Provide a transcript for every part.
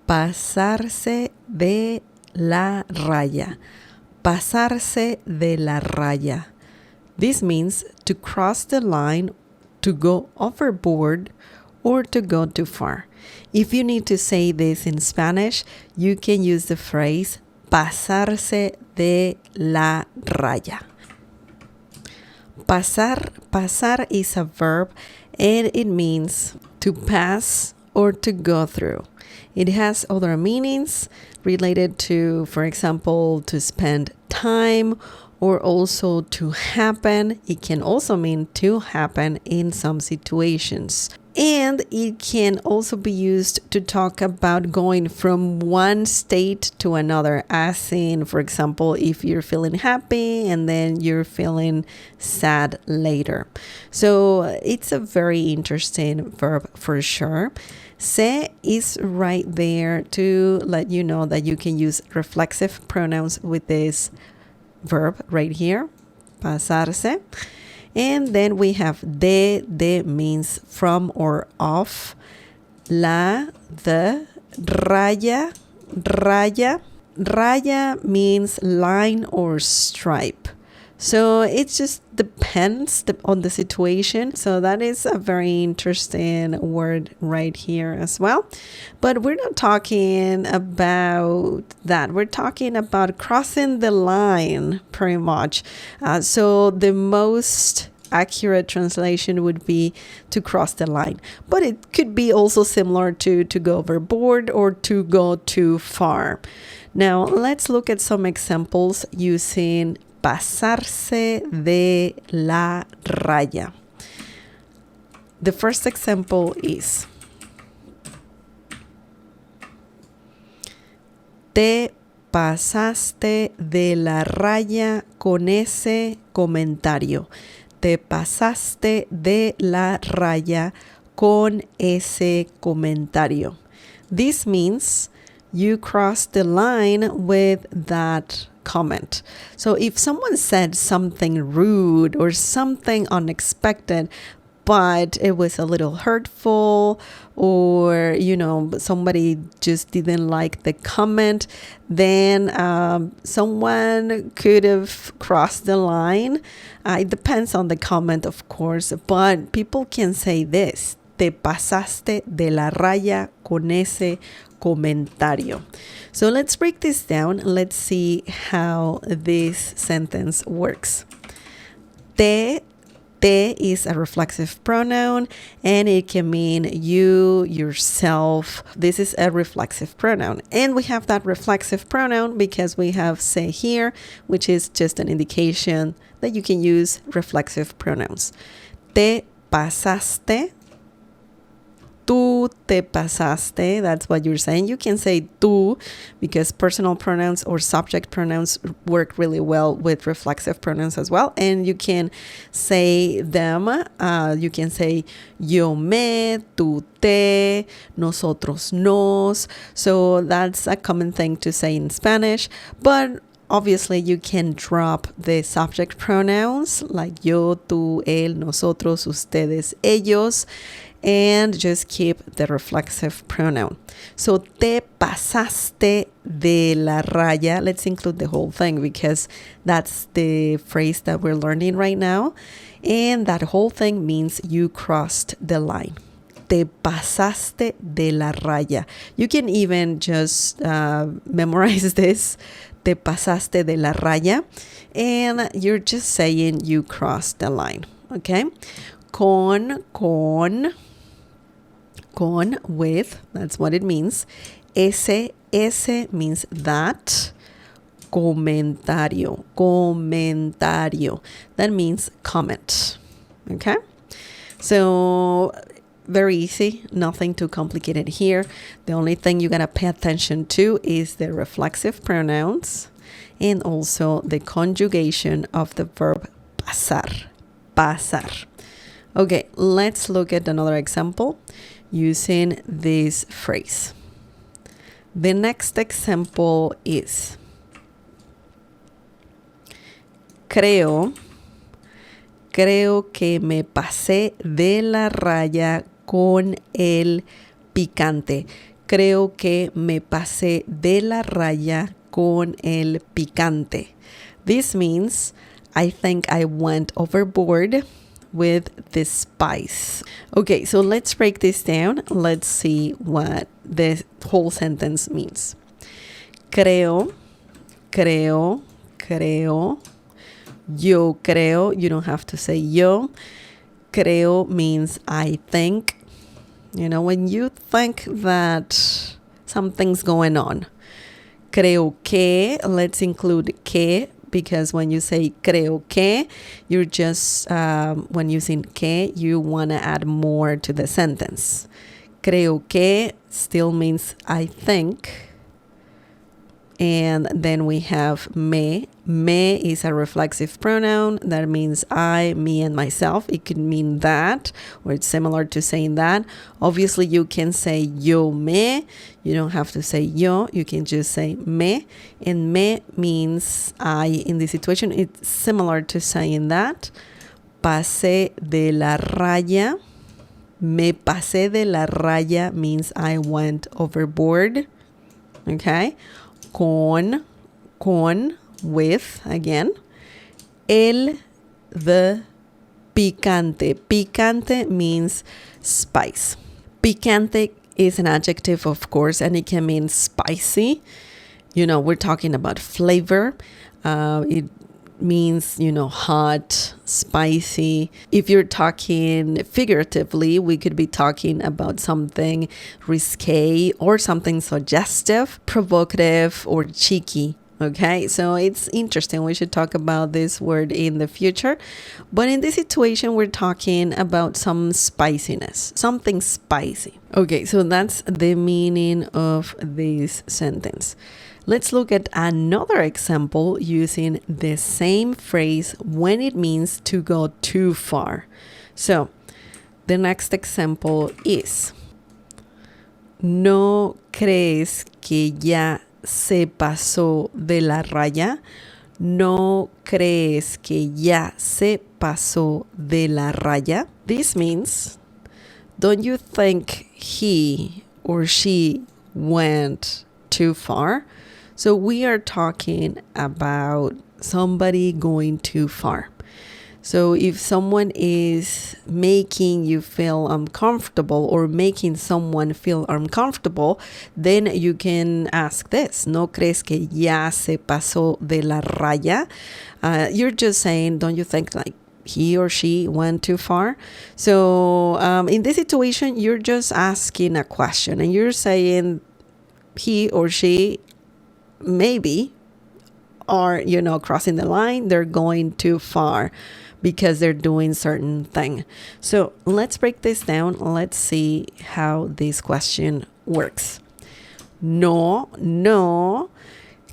pasarse de la raya. Pasarse de la raya. This means to cross the line, to go overboard, or to go too far. If you need to say this in Spanish, you can use the phrase pasarse de la raya. Pasar is a verb and it means to pass or to go through. It has other meanings related to, for example, to spend time or also to happen. It can also mean to happen in some situations. And it can also be used to talk about going from one state to another, as in, for example, if you're feeling happy and then you're feeling sad later. So it's a very interesting verb for sure. Se is right there to let you know that you can use reflexive pronouns with this verb right here, pasarse. And then we have de means from or of. La, the, raya. Raya means line or stripe. So it just depends on the situation. So that is a very interesting word right here as well. But we're not talking about that. We're talking about crossing the line pretty much. So the most accurate translation would be to cross the line. But it could be also similar to go overboard or to go too far. Now let's look at some examples using pasarse de la raya. The first example is te pasaste de la raya con ese comentario. Te pasaste de la raya con ese comentario. This means you crossed the line with that comment. So if someone said something rude or something unexpected, but it was a little hurtful, or, somebody just didn't like the comment, then someone could have crossed the line. It depends on the comment, of course, but people can say this: te pasaste de la raya con ese comentario. So let's break this down. Let's see how this sentence works. Te is a reflexive pronoun and it can mean you, yourself. This is a reflexive pronoun. And we have that reflexive pronoun because we have se here, which is just an indication that you can use reflexive pronouns. Te pasaste. Tú te pasaste, that's what you're saying. You can say tú because personal pronouns or subject pronouns work really well with reflexive pronouns as well. And you can say them. You can say yo me, tú te, nosotros nos. So that's a common thing to say in Spanish. But obviously, you can drop the subject pronouns like yo, tú, él, nosotros, ustedes, ellos, and just keep the reflexive pronoun. So, te pasaste de la raya. Let's include the whole thing because that's the phrase that we're learning right now. And that whole thing means you crossed the line. Te pasaste de la raya. You can even just memorize this. Te pasaste de la raya. And you're just saying you crossed the line. Okay? Con, with, that's what it means. Ese means that. Comentario. That means comment. Okay? So, very easy. Nothing too complicated here. The only thing you gotta pay attention to is the reflexive pronouns and also the conjugation of the verb pasar. Okay, let's look at another example using this phrase. The next example is creo que me pasé de la raya con el picante. Creo que me pasé de la raya con el picante. This means I think I went overboard with the spice. Okay, so let's break this down. Let's see what the whole sentence means. Creo, creo, creo. Yo creo. You don't have to say yo. Creo means I think. You know, when you think that something's going on. Creo que, let's include que, because when you say creo que, you're just, when using que, you want to add more to the sentence. Creo que still means I think. And then we have me. Me is a reflexive pronoun. That means I, me, and myself. It could mean that, or it's similar to saying that. Obviously, you can say yo me. You don't have to say yo. You can just say me. And me means I. In this situation, it's similar to saying that. Pasé de la raya. Me pasé de la raya means I went overboard. Okay? Con, with, again. The picante. Picante means spice. Picante is an adjective, of course, and it can mean spicy. You know, we're talking about flavor. It means, you know, hot, spicy. If you're talking figuratively, we could be talking about something risque or something suggestive, provocative, or cheeky. Okay, so it's interesting. We should talk about this word in the future. But in this situation, we're talking about some spiciness, something spicy. Okay, so that's the meaning of this sentence. Let's look at another example using the same phrase when it means to go too far. So, the next example is: ¿No crees que ya se pasó de la raya? ¿No crees que ya se pasó de la raya? This means, don't you think he or she went too far? So we are talking about somebody going too far. So if someone is making you feel uncomfortable or making someone feel uncomfortable, then you can ask this: ¿No crees que ya se pasó de la raya? You're just saying, don't you think like he or she went too far? So in this situation, you're just asking a question and you're saying he or she maybe are, you know, crossing the line. They're going too far because they're doing certain thing. So let's break this down. Let's see how this question works. No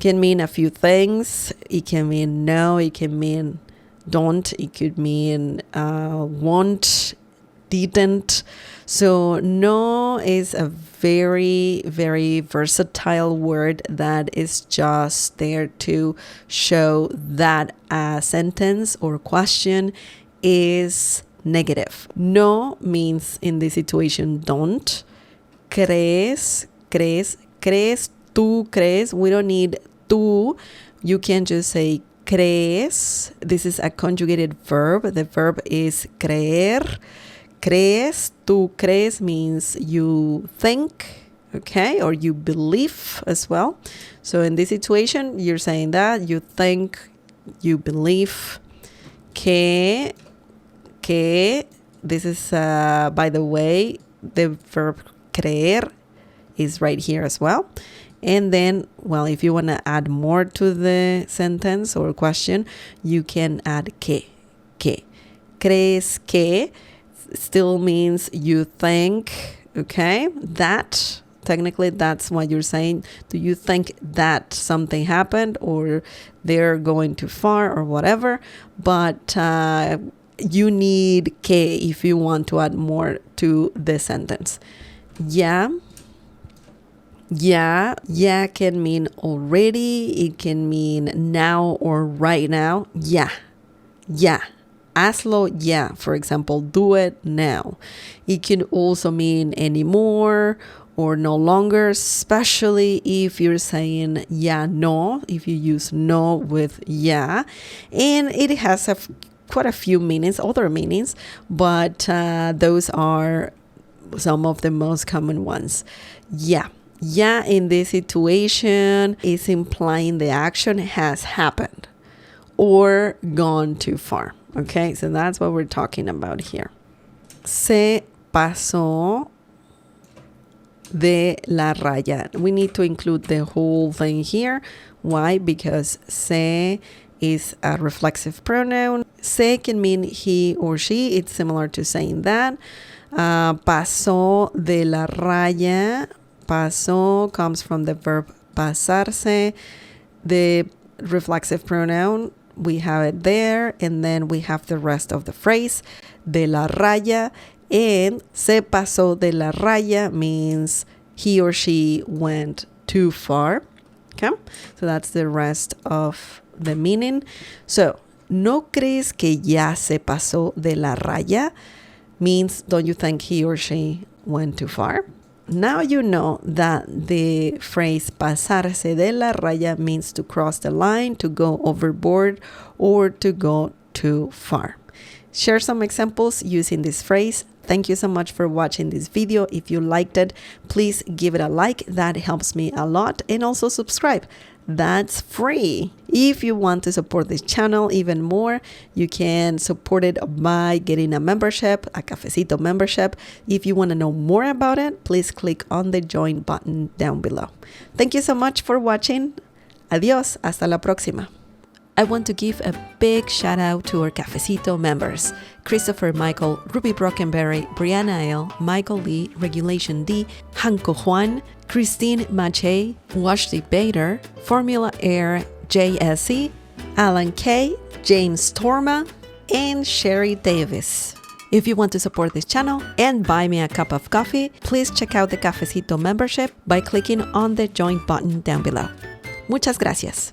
can mean a few things. It can mean no. It can mean don't. It could mean won't, didn't. So no is a very, very versatile word that is just there to show that a sentence or question is negative. No means in this situation don't. Crees, tú crees. We don't need tú. You can just say crees. This is a conjugated verb. The verb is creer. Crees, tú crees means you think, okay, or you believe as well. So in this situation, you're saying that you think, you believe. Que, this is, by the way, the verb creer is right here as well. And then, well, if you want to add more to the sentence or question, you can add que. Crees que still means you think, okay? That, technically, that's what you're saying. Do you think that something happened or they're going too far or whatever? But you need que if you want to add more to the sentence. Ya can mean already. It can mean now or right now. Ya. hazlo ya. For example, do it now. It can also mean anymore or no longer, especially if you're saying ya no, if you use no with ya. And it has quite a few meanings, other meanings, but those are some of the most common ones. Ya. Ya in this situation is implying the action has happened or gone too far. Okay, so that's what we're talking about here. Se pasó de la raya. We need to include the whole thing here. Why? Because se is a reflexive pronoun. Se can mean he or she. It's similar to saying that. Pasó de la raya. Pasó comes from the verb pasarse. The reflexive pronoun, we have it there, and then we have the rest of the phrase, de la raya. And se pasó de la raya means he or she went too far. Okay, so that's the rest of the meaning. So, ¿no crees que ya se pasó de la raya? Means, don't you think he or she went too far? Now you know that the phrase pasarse de la raya means to cross the line, to go overboard, or to go too far. Share some examples using this phrase. Thank you so much for watching this video. If you liked it, please give it a like. That helps me a lot. And also subscribe. That's free. If you want to support this channel even more, you can support it by getting a membership, a Cafecito membership. If you want to know more about it, please click on the join button down below. Thank you so much for watching. Adiós. Hasta la próxima. I want to give a big shout out to our Cafecito members: Christopher Michael, Ruby Brockenberry, Brianna L, Michael Lee, Regulation D, Hanko Juan, Christine Mache, Washti Bader, Formula Air, JSE, Alan K, James Torma, and Sherry Davis. If you want to support this channel and buy me a cup of coffee, please check out the Cafecito membership by clicking on the join button down below. Muchas gracias.